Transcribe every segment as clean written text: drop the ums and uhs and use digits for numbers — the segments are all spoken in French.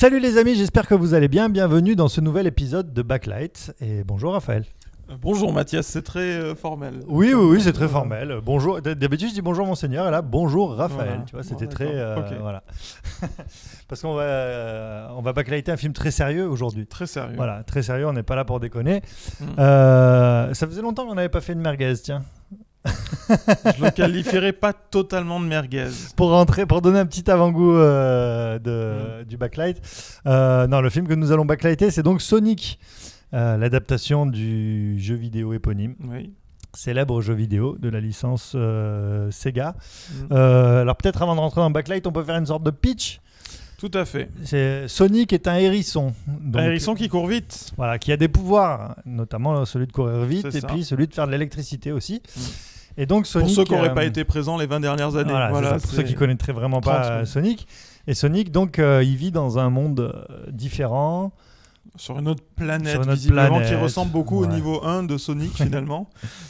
Salut les amis, j'espère que vous allez bien. Bienvenue dans ce nouvel épisode de Backlight. Et bonjour Raphaël. Bonjour Mathias, c'est très formel. Oui, c'est très formel. Bonjour. D'habitude je dis bonjour monseigneur et là bonjour Raphaël. Voilà. Tu vois, c'était Bon, très okay. voilà. Parce qu'on va backlighter un film très sérieux aujourd'hui. Très sérieux. Voilà, très sérieux. On n'est pas là pour déconner. Ça faisait longtemps qu'on n'avait pas fait de merguez, tiens. Je le qualifierais pas totalement de merguez. Pour donner un petit avant-goût du backlight. Non, le film que nous allons backlighter, c'est donc Sonic, l'adaptation du jeu vidéo éponyme. Oui. Célèbre jeu vidéo de la licence Sega. Alors peut-être avant de rentrer dans backlight, on peut faire une sorte de pitch. Tout à fait. Sonic est un hérisson. Donc, un hérisson qui court vite. Voilà, qui a des pouvoirs, notamment celui de courir vite C'est et ça. puis celui de faire de l'électricité aussi. Et donc Pour Sonic, ceux qui n'auraient pas été présents les 20 dernières années. Voilà, c'est ça, pour ceux qui ne connaîtraient vraiment pas Sonic. Et Sonic, donc, il vit dans un monde différent. Sur une autre planète, visiblement, qui ressemble beaucoup au ouais. niveau 1 de Sonic, finalement.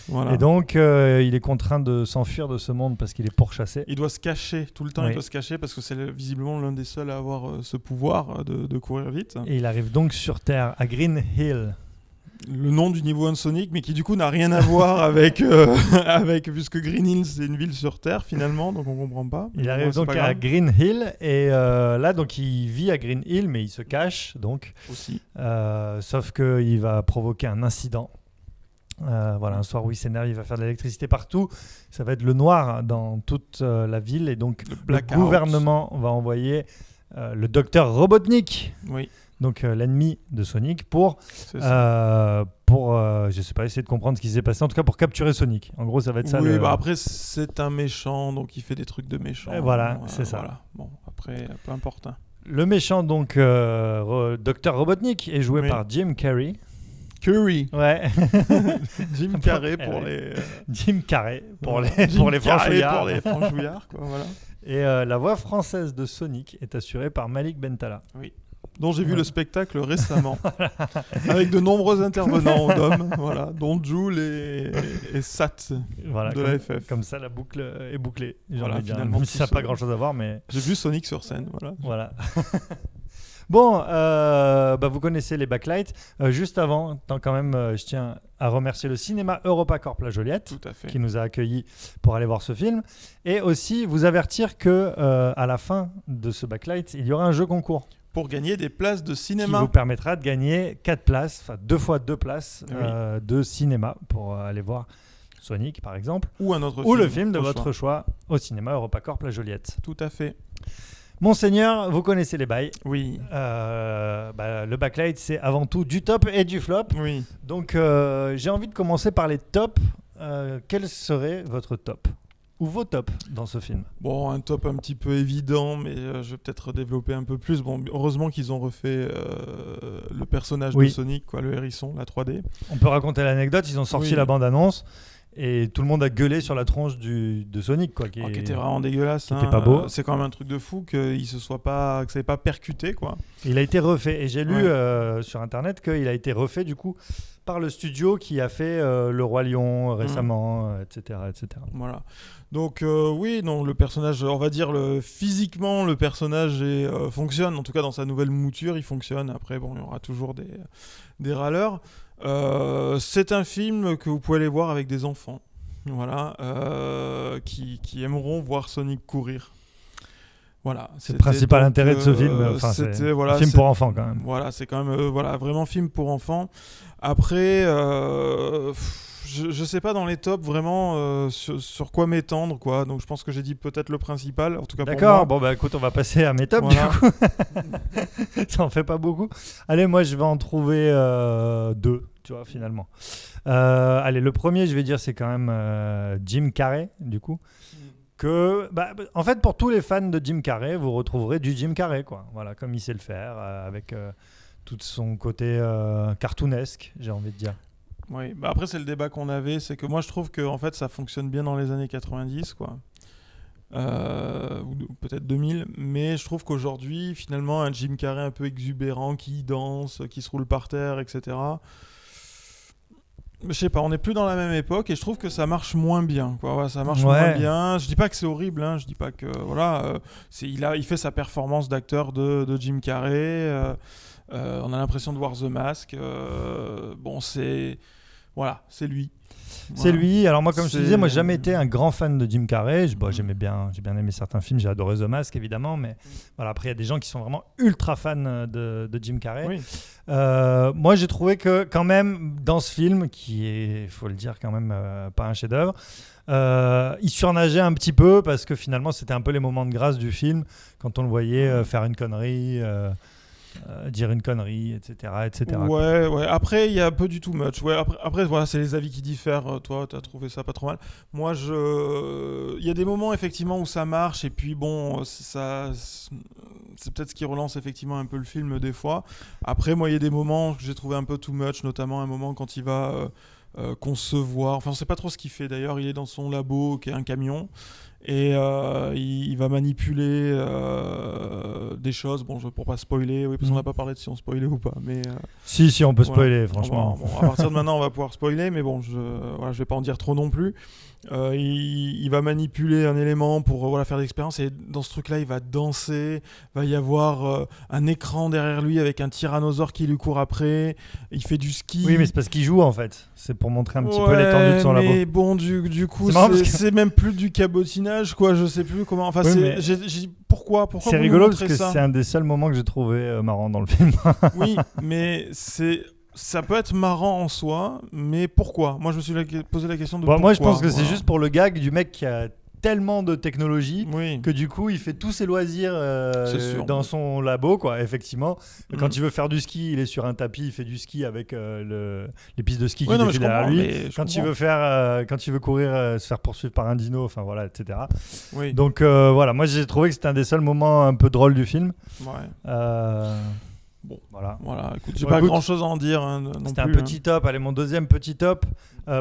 Voilà. Et donc, il est contraint de s'enfuir de ce monde parce qu'il est pourchassé. Il doit se cacher, tout le temps, Oui. il doit se cacher parce que c'est visiblement l'un des seuls à avoir ce pouvoir de courir vite. Et il arrive donc sur Terre, à Green Hill. Le nom du niveau 1 de Sonic, mais qui du coup n'a rien à voir avec, puisque Green Hill c'est une ville sur Terre finalement, donc on comprend pas. Il arrive donc à Green Hill et là donc il vit à Green Hill mais il se cache donc. Aussi. Sauf qu'il va provoquer un incident. Voilà, un soir où il s'énerve, il va faire de l'électricité partout. Ça va être le noir dans toute la ville et donc le gouvernement va envoyer le docteur Robotnik. Oui. Donc l'ennemi de Sonic pour je sais pas, essayer de comprendre ce qui s'est passé, en tout cas pour capturer Sonic. En gros, ça va être ça. Oui, après c'est un méchant, donc il fait des trucs de méchant. Voilà, c'est ça. Voilà. Bon, après, peu importe. Le méchant, donc Dr Robotnik, est joué par Jim Carrey. Curry. Ouais. Jim Carrey pour les. Jim Carrey pour les franchouillards. Pour les franchouillards, quoi, voilà. Et la voix française de Sonic est assurée par Malik Bentala. Oui. Dont j'ai vu le spectacle récemment, avec de nombreux intervenants d'hommes, voilà, dont Jules et Sat de la FF. Comme ça, la boucle est bouclée. Voilà, finalement, même si ça n'a pas grand-chose à voir, mais... J'ai vu Sonic sur scène, voilà. Bon, vous connaissez les backlights. Juste avant, quand même, je tiens à remercier le cinéma EuropaCorp La Joliette, qui nous a accueillis pour aller voir ce film. Et aussi vous avertir qu'à la fin de ce backlight, il y aura un jeu concours. Pour gagner des places de cinéma. Qui vous permettra de gagner 4 places, enfin 2 fois 2 places de cinéma pour aller voir Sonic par exemple. Ou un autre film. Ou le film de votre choix au cinéma EuropaCorp La Joliette. Tout à fait. Monseigneur, vous connaissez les bails. Oui. Le backlight, c'est avant tout du top et du flop. Oui. Donc j'ai envie de commencer par les tops. Quel serait votre top ? Ou vos tops dans ce film ? Bon, un top un petit peu évident, mais je vais peut-être développer un peu plus. Bon, heureusement qu'ils ont refait le personnage de Sonic, quoi, le hérisson, la 3D. On peut raconter l'anecdote, ils ont sorti la bande-annonce et tout le monde a gueulé sur la tronche de Sonic, quoi, qui était vraiment dégueulasse. Qui était pas beau. C'est quand même un truc de fou que ça n'ait pas percuté, quoi. Il a été refait et j'ai lu sur internet qu'il a été refait du coup par le studio qui a fait Le Roi Lion récemment, etc., etc. Voilà. Donc le personnage, on va dire physiquement, le personnage fonctionne. En tout cas, dans sa nouvelle mouture, il fonctionne. Après, bon, il y aura toujours des râleurs. C'est un film que vous pouvez aller voir avec des enfants, voilà, qui aimeront voir Sonic courir. Voilà, c'est le principal intérêt de ce film. Enfin, c'est un film pour enfants quand même. Voilà, c'est quand même vraiment film pour enfants. Après, je sais pas dans les tops vraiment sur quoi m'étendre, quoi. Donc je pense que j'ai dit peut-être le principal, en tout cas. D'accord. Bon écoute, on va passer à mes tops du coup. Ça en fait pas beaucoup. Allez, moi je vais en trouver 2, tu vois, finalement. Allez, le premier, je vais dire, c'est quand même Jim Carrey, du coup. En fait, pour tous les fans de Jim Carrey, vous retrouverez du Jim Carrey, quoi. Voilà, comme il sait le faire, avec tout son côté cartoonesque, j'ai envie de dire. Oui, après c'est le débat qu'on avait, c'est que moi je trouve que en fait ça fonctionne bien dans les années 90, quoi. Ou peut-être 2000, mais je trouve qu'aujourd'hui, finalement, un Jim Carrey un peu exubérant qui danse, qui se roule par terre, etc. je sais pas, on n'est plus dans la même époque et je trouve que ça marche moins bien, quoi. Ouais, ça marche Ouais. moins bien. Je dis pas que c'est horrible, hein, je dis pas que voilà, il fait sa performance d'acteur de Jim Carrey. On a l'impression de voir The Mask. Bon, voilà, c'est lui. C'est Voilà. lui. Alors moi, comme je te C'est- disais, moi j'ai jamais été un grand fan de Jim Carrey. J'ai bien aimé certains films. J'ai adoré The Mask évidemment, mais voilà. Après, il y a des gens qui sont vraiment ultra fans de Jim Carrey. Oui. Moi, j'ai trouvé que quand même dans ce film, qui est, faut le dire, quand même pas un chef-d'œuvre, il surnageait un petit peu parce que finalement, c'était un peu les moments de grâce du film quand on le voyait faire une connerie. Dire une connerie, etc. Ouais, ouais. Après, il y a un peu du too much. Ouais, après voilà, c'est les avis qui diffèrent. Toi, t'as trouvé ça pas trop mal. Moi, il y a des moments effectivement où ça marche et puis bon, c'est peut-être ce qui relance effectivement un peu le film des fois. Après, moi, il y a des moments que j'ai trouvé un peu too much, notamment un moment quand il va concevoir. Enfin, on sait pas trop ce qu'il fait d'ailleurs. Il est dans son labo, qui est un camion. Et il va manipuler des choses. Bon, pour pas spoiler, oui, parce qu'on n'a pas parlé de si on spoilait ou pas. Mais Si, on peut voilà. spoiler, franchement. Bon, à partir de maintenant, on va pouvoir spoiler, mais bon, je vais pas en dire trop non plus. Il va manipuler un élément pour faire des expériences, et dans ce truc-là, il va danser. Va y avoir un écran derrière lui avec un tyrannosaure qui lui court après. Il fait du ski. Oui, mais c'est parce qu'il joue en fait. C'est pour montrer un petit peu l'étendue de son labo. Mais bon, du coup, C'est marrant parce que- c'est même plus du cabotinage, quoi. Je sais plus comment. Enfin, Oui, c'est. mais- J'ai dit pourquoi C'est vous nous rigolo parce montrez que ça c'est un des seuls moments que j'ai trouvé marrant dans le film. Oui, mais ça peut être marrant en soi, mais pourquoi? Moi, je me suis posé la question de Bon, pourquoi. moi, je pense que c'est voilà. juste pour le gag du mec qui a tellement de technologie Oui. que du coup, il fait tous ses loisirs C'est sûr. dans son labo, quoi. Effectivement, quand Mm. il veut faire du ski, il est sur un tapis, il fait du ski avec les pistes de ski Ouais, qui non, mais je défilent derrière comprends, lui. mais je Quand il comprends. veut courir, se faire poursuivre par un dino, enfin voilà, etc. Oui. Donc voilà, moi j'ai trouvé que c'était un des seuls moments un peu drôles du film. Ouais. Bon, voilà. Voilà. Écoute, j'ai Bon, pas écoute, grand-chose à en dire non C'était un plus, petit top. Allez, mon deuxième petit top.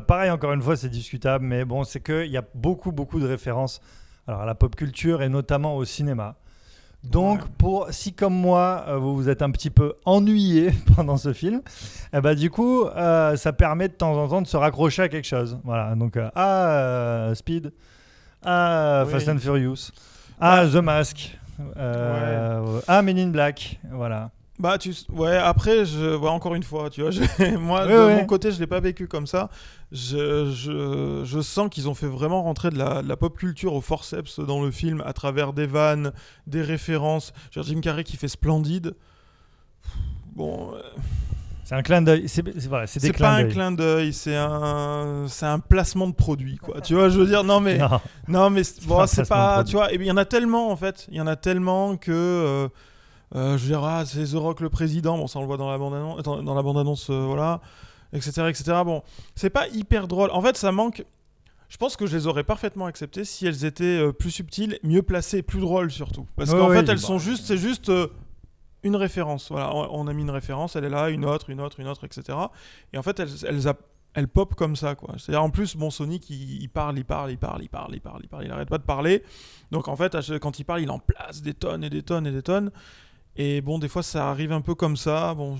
Pareil, encore une fois, c'est discutable, mais bon, c'est qu'il y a beaucoup de références à la pop culture et notamment au cinéma. Donc, si comme moi, vous vous êtes un petit peu ennuyé pendant ce film, du coup, ça permet de temps en temps de se raccrocher à quelque chose. Voilà, donc, Speed, Fast and Furious, The Mask, Men in Black, voilà. Bah, après, encore une fois, tu vois, moi, mon côté, je l'ai pas vécu comme ça. Je sens qu'ils ont fait vraiment rentrer de la pop culture au forceps dans le film à travers des vannes, des références. Genre Jim Carrey qui fait Splendide. Bon. C'est un clin d'œil. C'est des clins C'est pas un clin d'œil, c'est un placement de produit, quoi. Tu vois, je veux dire, non mais bon, c'est pas, tu vois. Et il y en a tellement en fait, il y en a tellement que. Je veux dire, c'est The Rock le président, bon ça on le voit dans la bande-annonce, voilà, etc. Bon, c'est pas hyper drôle. En fait, ça manque. Je pense que je les aurais parfaitement acceptées si elles étaient plus subtiles, mieux placées, plus drôles surtout. Parce qu'en fait, elles sont juste, c'est juste une référence. Voilà, on a mis une référence, elle est là, une autre, etc. Et en fait, elles pop comme ça, quoi. C'est-à-dire, en plus, bon, Sonic, il parle, il arrête pas de parler. Donc, en fait, quand il parle, il en place des tonnes et des tonnes et des tonnes. Et bon, des fois, ça arrive un peu comme ça. Bon,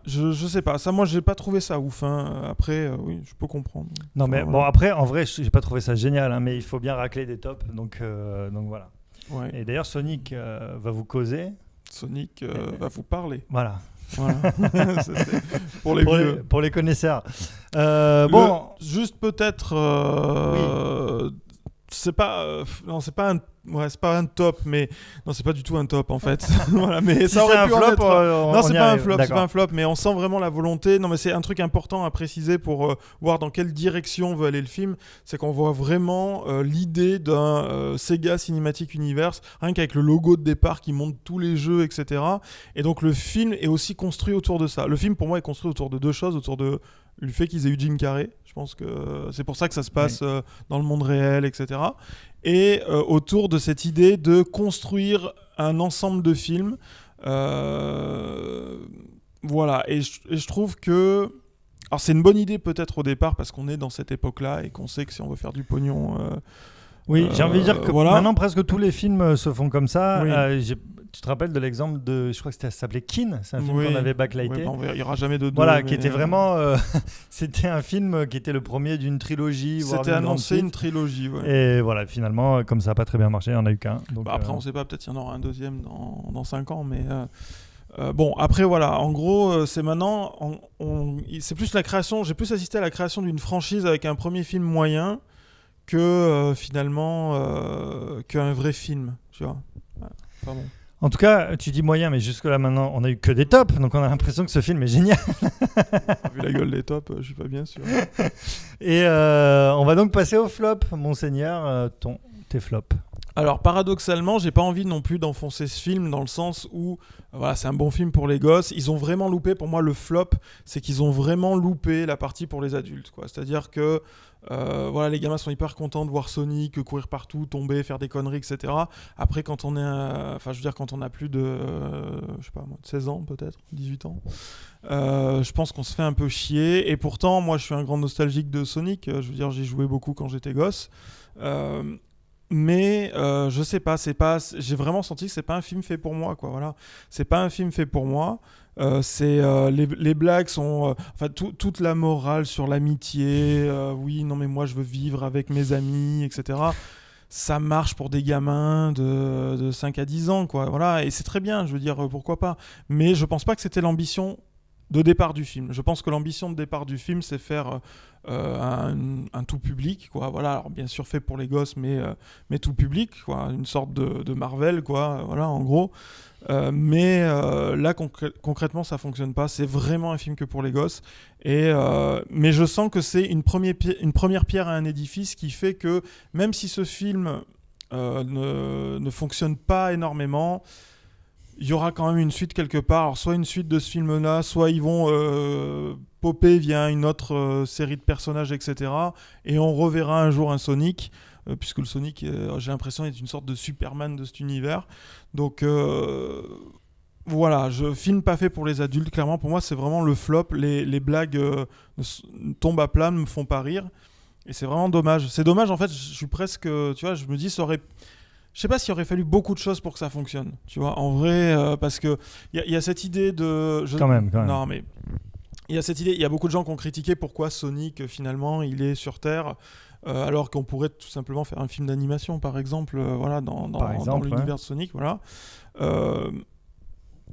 je sais pas. Ça, moi, j'ai pas trouvé ça ouf. Hein. Après, oui, je peux comprendre. Non, mais bon, après, en vrai, j'ai pas trouvé ça génial, hein, mais il faut bien racler des tops. Donc voilà. Ouais. Et d'ailleurs, Sonic va vous causer. Sonic va vous parler. Voilà. Pour les vieux. Pour les connaisseurs. Juste peut-être. C'est pas c'est pas un top, mais non, c'est pas du tout un top en fait. Voilà, mais si ça aurait c'est un pu flop, en être. Non, c'est pas un flop, mais on sent vraiment la volonté. Non, mais c'est un truc important à préciser pour voir dans quelle direction veut aller le film. C'est qu'on voit vraiment l'idée d'un Sega Cinematic Universe, rien qu'avec le logo de départ qui montre tous les jeux, etc. Et donc le film est aussi construit autour de ça. Le film pour moi est construit autour de deux choses, autour de le fait qu'ils aient eu Jim Carrey. Je pense que c'est pour ça que ça se passe dans le monde réel, etc. Et autour de cette idée de construire un ensemble de films. Voilà. Et je trouve que... Alors c'est une bonne idée peut-être au départ parce qu'on est dans cette époque-là et qu'on sait que si on veut faire du pognon... Oui, j'ai envie de dire que maintenant presque tous les films se font comme ça. Oui. Tu te rappelles de l'exemple de, je crois que ça s'appelait Kin, c'est un film qu'on avait backlighté. Il n'y aura jamais de deux. Voilà, qui était vraiment, c'était un film qui était le premier d'une trilogie. C'était annoncé une trilogie. Ouais. Et voilà, finalement, comme ça n'a pas très bien marché, il n'y en a eu qu'un. Donc, après, on ne sait pas, peut-être qu'il y en aura un deuxième dans 5 ans, mais. Bon, après voilà, en gros, c'est maintenant, c'est plus la création. J'ai plus assisté à la création d'une franchise avec un premier film moyen que finalement qu'un vrai film, tu vois. Enfin, bon. En tout cas, tu dis moyen, mais jusque-là maintenant, on a eu que des tops, donc on a l'impression que ce film est génial. Vu la gueule des tops, je suis pas bien sûr. Et on va donc passer au flop, monseigneur, tes flops. Alors paradoxalement, j'ai pas envie non plus d'enfoncer ce film dans le sens où voilà, c'est un bon film pour les gosses. Ils ont vraiment loupé, pour moi le flop, c'est qu'ils ont vraiment loupé la partie pour les adultes, quoi. C'est-à-dire que voilà, les gamins sont hyper contents de voir Sonic courir partout, tomber, faire des conneries, etc. Après, quand on est, quand on a plus de, je sais pas moi, de 16 ans peut-être, 18 ans, je pense qu'on se fait un peu chier. Et pourtant, moi, je suis un grand nostalgique de Sonic. Je veux dire, j'y jouais beaucoup quand j'étais gosse. Mais je sais pas, j'ai vraiment senti que c'est pas un film fait pour moi, quoi. Voilà, c'est pas un film fait pour moi. Les blagues sont, toute la morale sur l'amitié. Oui, non mais moi je veux vivre avec mes amis, etc. Ça marche pour des gamins de 5 à 10 ans, quoi. Voilà, et c'est très bien. Je veux dire, pourquoi pas. Mais je pense pas que c'était l'ambition de départ du film. Je pense que l'ambition de départ du film, c'est faire un tout public, quoi. Voilà, alors bien sûr fait pour les gosses, mais tout public, quoi. Une sorte de Marvel, quoi. Voilà, en gros. Mais là, concrètement, ça fonctionne pas. C'est vraiment un film que pour les gosses. Mais je sens que c'est une première pierre à un édifice qui fait que même si ce film ne fonctionne pas énormément, il y aura quand même une suite quelque part. Alors, soit une suite de ce film-là, soit ils vont popper via une autre série de personnages, etc. Et on reverra un jour un Sonic, puisque le Sonic, j'ai l'impression, est une sorte de Superman de cet univers. Donc, voilà, film pas fait pour les adultes. Clairement, pour moi, c'est vraiment le flop. Les blagues tombent à plat, ne me font pas rire. Et c'est vraiment dommage. C'est dommage, en fait, je suis presque... Tu vois, je me dis, ça aurait... Je sais pas s'il aurait fallu beaucoup de choses pour que ça fonctionne, tu vois, en vrai, parce que il y a cette idée de... Quand même. Non, mais il y a cette idée, il y a beaucoup de gens qui ont critiqué pourquoi Sonic, finalement, il est sur Terre, alors qu'on pourrait tout simplement faire un film d'animation, par exemple, voilà, dans l'univers de Sonic, voilà.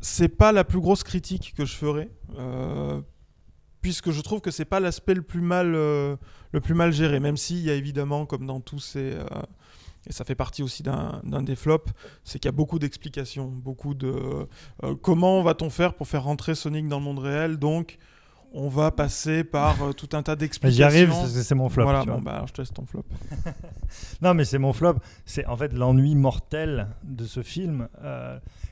C'est pas la plus grosse critique que je ferais, puisque je trouve que c'est pas l'aspect le plus mal géré, même s'il y a évidemment, comme dans tous ces... et ça fait partie aussi d'un des flops, c'est qu'il y a beaucoup d'explications, beaucoup de comment va-t-on faire pour faire rentrer Sonic dans le monde réel, donc on va passer par tout un tas d'explications. J'y arrive, c'est mon flop. Voilà, bon, alors je te laisse ton flop. Non, mais c'est mon flop. C'est en fait l'ennui mortel de ce film.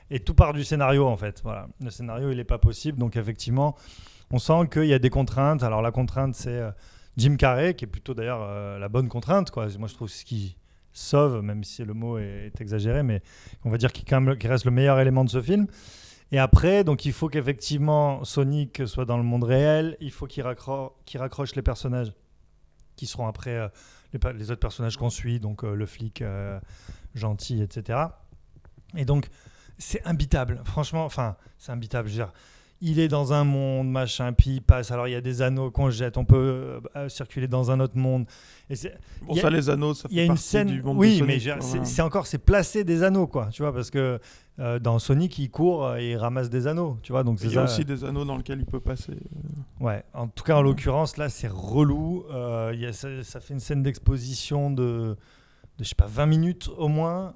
Et tout part du scénario, en fait. Voilà. Le scénario, il n'est pas possible. Donc, effectivement, on sent qu'il y a des contraintes. Alors, la contrainte, c'est Jim Carrey, qui est plutôt d'ailleurs la bonne contrainte, quoi. Moi, je trouve ce qui sauve, même si le mot est exagéré, mais on va dire qu'il reste le meilleur élément de ce film. Et après, donc il faut qu'effectivement Sonic soit dans le monde réel, il faut qu'il raccroche les personnages qui seront après les autres personnages qu'on suit, donc le flic gentil, etc. Et donc, c'est imbitable, franchement, c'est imbitable, je veux dire. Il est dans un monde, machin, puis il passe. Alors, il y a des anneaux qu'on jette, on peut circuler dans un autre monde. Et les anneaux, ça fait partie du monde de Sonic. Oui, mais c'est placé des anneaux, quoi, tu vois, parce que dans Sonic, il court et il ramasse des anneaux, tu vois. Donc il y a aussi des anneaux dans lesquels il peut passer. Ouais, en tout cas, en l'occurrence, là, c'est relou. Ça fait une scène d'exposition de, je sais pas, 20 minutes au moins,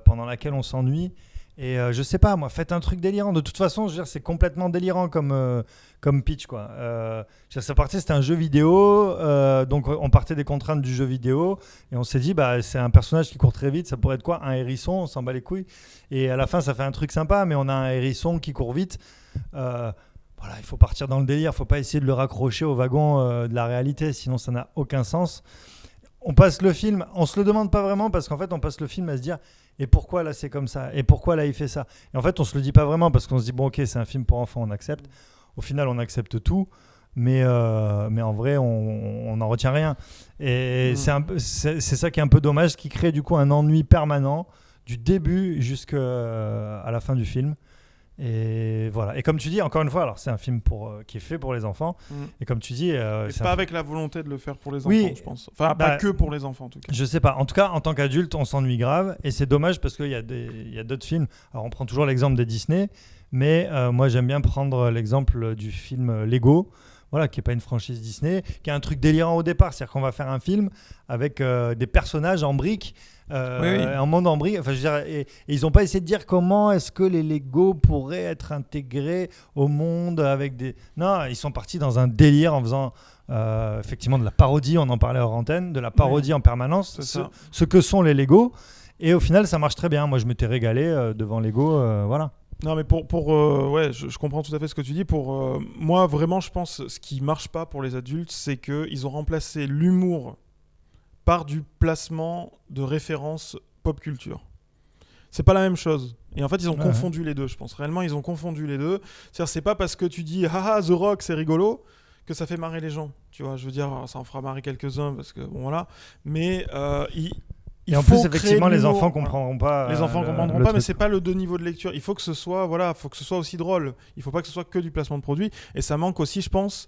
pendant laquelle on s'ennuie. Et je sais pas, moi, faites un truc délirant. De toute façon, je veux dire, c'est complètement délirant comme pitch, quoi. Ça partait, c'était un jeu vidéo, donc on partait des contraintes du jeu vidéo, et on s'est dit, bah, c'est un personnage qui court très vite, ça pourrait être quoi? Un hérisson, on s'en bat les couilles. Et à la fin, ça fait un truc sympa, mais on a un hérisson qui court vite. Voilà, il faut partir dans le délire, il faut pas essayer de le raccrocher au wagon de la réalité, sinon ça n'a aucun sens. On passe le film, on se le demande pas vraiment, parce qu'en fait, on passe le film à se dire... Et pourquoi là c'est comme ça? Et pourquoi là il fait ça? Et en fait on se le dit pas vraiment parce qu'on se dit bon ok c'est un film pour enfants, on accepte. Au final on accepte tout. mais en vrai, on n'en retient rien. Et c'est ça qui est un peu dommage, ce qui crée du coup un ennui permanent du début jusqu'à la fin du film. Et voilà. Et comme tu dis, encore une fois, alors c'est un film qui est fait pour les enfants. Et comme tu dis, c'est pas avec la volonté de le faire pour les enfants, oui, je pense. Enfin, pas que pour les enfants en tout cas. Je sais pas. En tout cas, en tant qu'adulte, on s'ennuie grave. Et c'est dommage parce qu'il y a d'autres films. Alors, on prend toujours l'exemple des Disney, mais moi, j'aime bien prendre l'exemple du film Lego. Voilà, qui n'est pas une franchise Disney, qui a un truc délirant au départ. C'est-à-dire qu'on va faire un film avec des personnages en briques, un monde en briques. Enfin, je veux dire, et ils n'ont pas essayé de dire comment est-ce que les Lego pourraient être intégrés au monde avec des... Non, ils sont partis dans un délire en faisant effectivement de la parodie, on en parlait hors antenne, de la parodie en permanence, ce que sont les Lego. Et au final, ça marche très bien. Moi, je m'étais régalé devant Lego, voilà. Non, mais ouais, je comprends tout à fait ce que tu dis. Moi, vraiment, je pense ce qui marche pas pour les adultes, c'est qu'ils ont remplacé l'humour par du placement de références pop culture. C'est pas la même chose. Et en fait, ils ont confondu les deux, je pense. Réellement, ils ont confondu les deux. C'est-à-dire, c'est pas parce que tu dis haha, The Rock, c'est rigolo, que ça fait marrer les gens. Tu vois, je veux dire, ça en fera marrer quelques-uns parce que bon, voilà. Mais et en plus, effectivement, les enfants comprendront pas. Les enfants comprendront pas, mais c'est pas le deux niveaux de lecture. Il faut que ce soit, faut que ce soit aussi drôle. Il faut pas que ce soit que du placement de produits. Et ça manque aussi, je pense.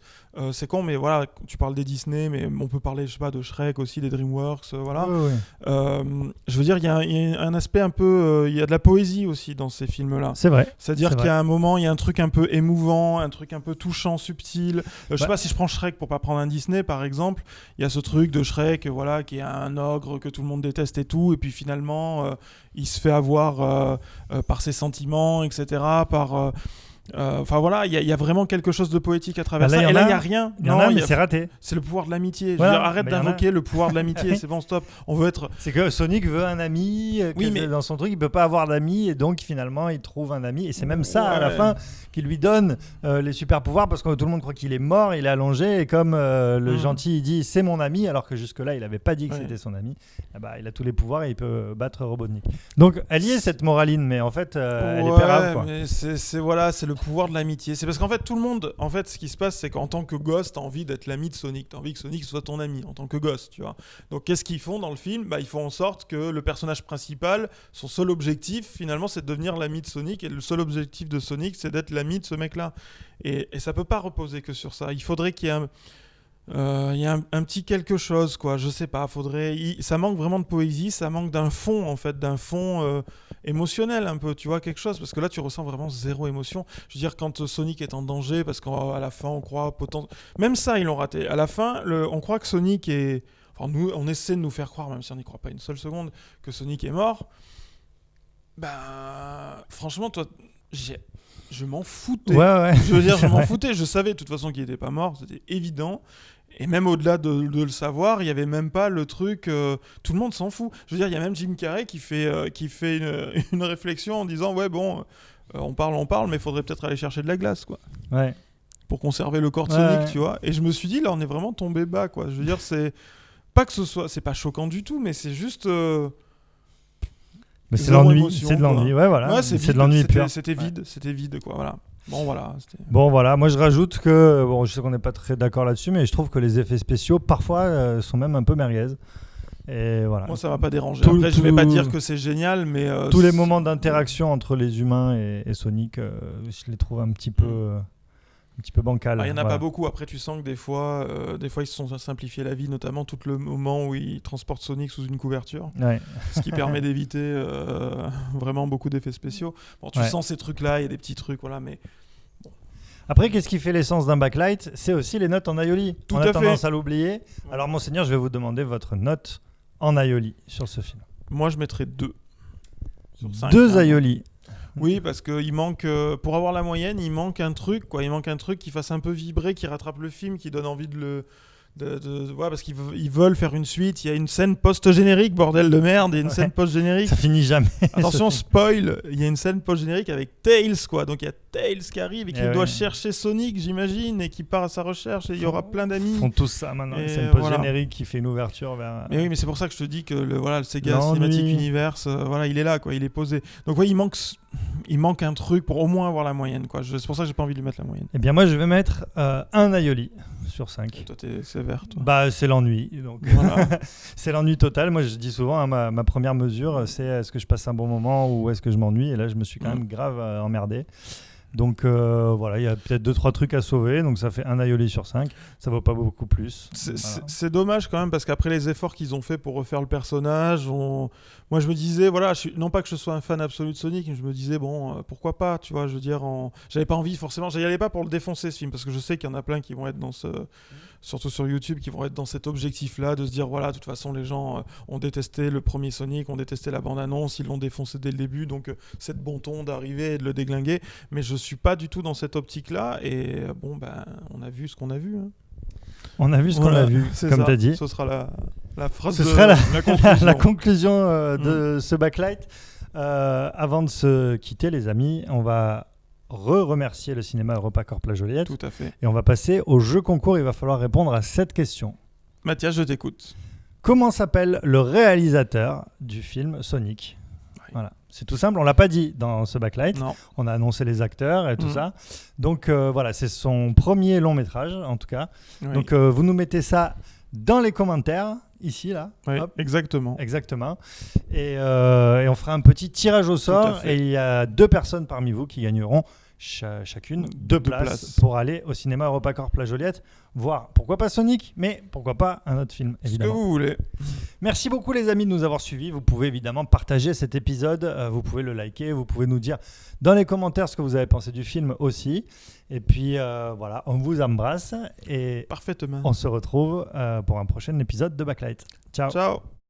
C'est con, mais voilà, tu parles des Disney, mais on peut parler, je sais pas, de Shrek aussi, des DreamWorks, voilà. Je veux dire, il y a un aspect un peu, il y a de la poésie aussi dans ces films-là. C'est vrai. C'est-à-dire qu'il y a un moment, il y a un truc un peu émouvant, un truc un peu touchant, subtil. Je sais pas si je prends Shrek pour pas prendre un Disney, par exemple. Il y a ce truc de Shrek, voilà, qui est un ogre que tout le monde déteste et tout, et puis finalement il se fait avoir par ses sentiments, etc., enfin voilà, il y a vraiment quelque chose de poétique à travers ça. Et là, il n'y a rien. Il y en a, mais c'est raté. C'est le pouvoir de l'amitié. Voilà, je veux dire, arrête d'invoquer le pouvoir de l'amitié. C'est bon, stop. On veut être. C'est que Sonic veut un ami. Mais dans son truc, il peut pas avoir d'amis, et donc finalement, il trouve un ami. Et c'est même ça à la fin qui lui donne les super pouvoirs, parce que tout le monde croit qu'il est mort, il est allongé, et comme le gentil il dit c'est mon ami, alors que jusque-là, il avait pas dit que c'était son ami. Il a tous les pouvoirs et il peut battre Robotnik. Donc elle y est, cette moraline, mais en fait, elle est pérave, quoi. Mais c'est le pouvoir de l'amitié. C'est parce qu'en fait, tout le monde, en fait, ce qui se passe, c'est qu'en tant que gosse, t'as envie d'être l'ami de Sonic. T'as envie que Sonic soit ton ami en tant que gosse, tu vois. Donc, qu'est-ce qu'ils font dans le film ? Ils font en sorte que le personnage principal, son seul objectif, finalement, c'est de devenir l'ami de Sonic. Et le seul objectif de Sonic, c'est d'être l'ami de ce mec-là. Et ça peut pas reposer que sur ça. Il faudrait qu'il y ait un petit quelque chose, quoi. Je sais pas. Ça manque vraiment de poésie. Ça manque d'un fond, en fait, émotionnel un peu, tu vois, quelque chose, parce que là tu ressens vraiment zéro émotion. Je veux dire, quand Sonic est en danger, parce qu'à la fin on croit même ça ils l'ont raté. À la fin, on croit que Sonic est... Enfin, nous, on essaie de nous faire croire, même si on n'y croit pas une seule seconde, que Sonic est mort. Franchement, toi, je m'en foutais. Ouais. Je veux dire, je m'en foutais. Je savais de toute façon qu'il n'était pas mort, c'était évident. Et même au-delà de le savoir, il n'y avait même pas le truc... tout le monde s'en fout. Je veux dire, il y a même Jim Carrey qui fait une réflexion en disant « Ouais, bon, on parle, mais il faudrait peut-être aller chercher de la glace, quoi. » Ouais. Pour conserver le corps de Sonic, tu vois. Et je me suis dit, là, on est vraiment tombé bas, quoi. Je veux dire, c'est... Pas que ce soit... C'est pas choquant du tout, mais c'est juste... Mais c'est l'ennui. C'est de l'ennui, ouais, voilà. Ouais, c'est de l'ennui pur. C'était vide, quoi, voilà. Bon, voilà. Moi, je rajoute que... Bon, je sais qu'on n'est pas très d'accord là-dessus, mais je trouve que les effets spéciaux, parfois, sont même un peu merguez. Et voilà. Moi, ça m'a pas dérangé. Après, je vais pas dire que c'est génial, mais... tous les moments d'interaction entre les humains et Sonic, je les trouve un petit peu bancal. Il y en a pas beaucoup. Après, tu sens que des fois, ils se sont simplifiés la vie, notamment tout le moment où ils transportent Sonic sous une couverture, ce qui permet d'éviter vraiment beaucoup d'effets spéciaux. Bon, tu sens ces trucs-là, il y a des petits trucs, voilà, mais... Bon. Après, qu'est-ce qui fait l'essence d'un backlight ? C'est aussi les notes en aioli. On a tendance à l'oublier. Alors, monseigneur, je vais vous demander votre note en aioli sur ce film. Moi, je mettrais 2 sur 5. 2 aioli. Oui, parce qu'il manque, pour avoir la moyenne, il manque un truc, quoi. Il manque un truc qui fasse un peu vibrer, qui rattrape le film, qui donne envie de le... parce qu'ils veulent faire une suite. Il y a une scène post-générique, bordel de merde, et une scène post-générique. Ça finit jamais. Attention, spoil, il y a une scène post-générique avec Tails, quoi. Donc il y a Tails qui arrive et qui doit chercher Sonic, j'imagine, et qui part à sa recherche, et il y aura plein d'amis. Ils font tous ça maintenant. C'est une scène post-générique qui fait une ouverture vers... Mais oui, mais c'est pour ça que je te dis que le Sega Cinematic Universe, il est là, quoi. Il est posé. Donc il il manque un truc pour au moins avoir la moyenne, quoi. C'est pour ça que j'ai pas envie de lui mettre la moyenne. Eh bien, moi, je vais mettre un aioli sur 5. Et toi, t'es sévère, toi. Bah, c'est l'ennui. Donc, Voilà. c'est l'ennui total. Moi, je dis souvent, hein, ma première mesure, c'est est-ce que je passe un bon moment ou est-ce que je m'ennuie. Et là, je me suis quand même grave emmerdé. Donc voilà, il y a peut-être 2-3 trucs à sauver, donc ça fait un aioli sur 5, ça vaut pas beaucoup plus. C'est dommage quand même, parce qu'après les efforts qu'ils ont fait pour refaire le personnage, moi je me disais, voilà, non pas que je sois un fan absolu de Sonic, mais je me disais, bon, pourquoi pas, tu vois, je veux dire, j'avais pas envie forcément, j'y allais pas pour le défoncer ce film, parce que je sais qu'il y en a plein qui vont être dans surtout sur YouTube, qui vont être dans cet objectif-là, de se dire, voilà, de toute façon les gens ont détesté le premier Sonic, ont détesté la bande-annonce, ils l'ont défoncé dès le début, donc c'est de bon ton d'arriver et de le déglinguer, mais je suis pas du tout dans cette optique-là, et bon, ben, on a vu ce qu'on a vu. Hein. On a vu ce qu'on a vu, comme tu as dit. Ce sera la phrase ce sera la conclusion, la conclusion de ce backlight. Avant de se quitter, les amis, on va remercier le cinéma EuropaCorp La Joliette. Tout à fait. Et on va passer au jeu concours. Il va falloir répondre à cette question. Mathias, je t'écoute. Comment s'appelle le réalisateur du film Sonic ? Voilà. C'est tout simple, on l'a pas dit dans ce backlight. Non. On a annoncé les acteurs et tout ça. Donc voilà, c'est son premier long métrage en tout cas. Oui. Donc vous nous mettez ça dans les commentaires, ici là. Oui, Hop. exactement. Et on fera un petit tirage au sort fait. et il y a 2 personnes parmi vous qui gagneront chacune 2 places pour aller au cinéma EuropaCorp La Joliette voir, pourquoi pas Sonic, mais pourquoi pas un autre film, évidemment. Ce que vous voulez. Merci beaucoup les amis de nous avoir suivis. Vous pouvez évidemment partager cet épisode, vous pouvez le liker, vous pouvez nous dire dans les commentaires ce que vous avez pensé du film aussi. Et puis voilà, on vous embrasse et Parfaitement. on se retrouve pour un prochain épisode de Backlight. Ciao. Ciao.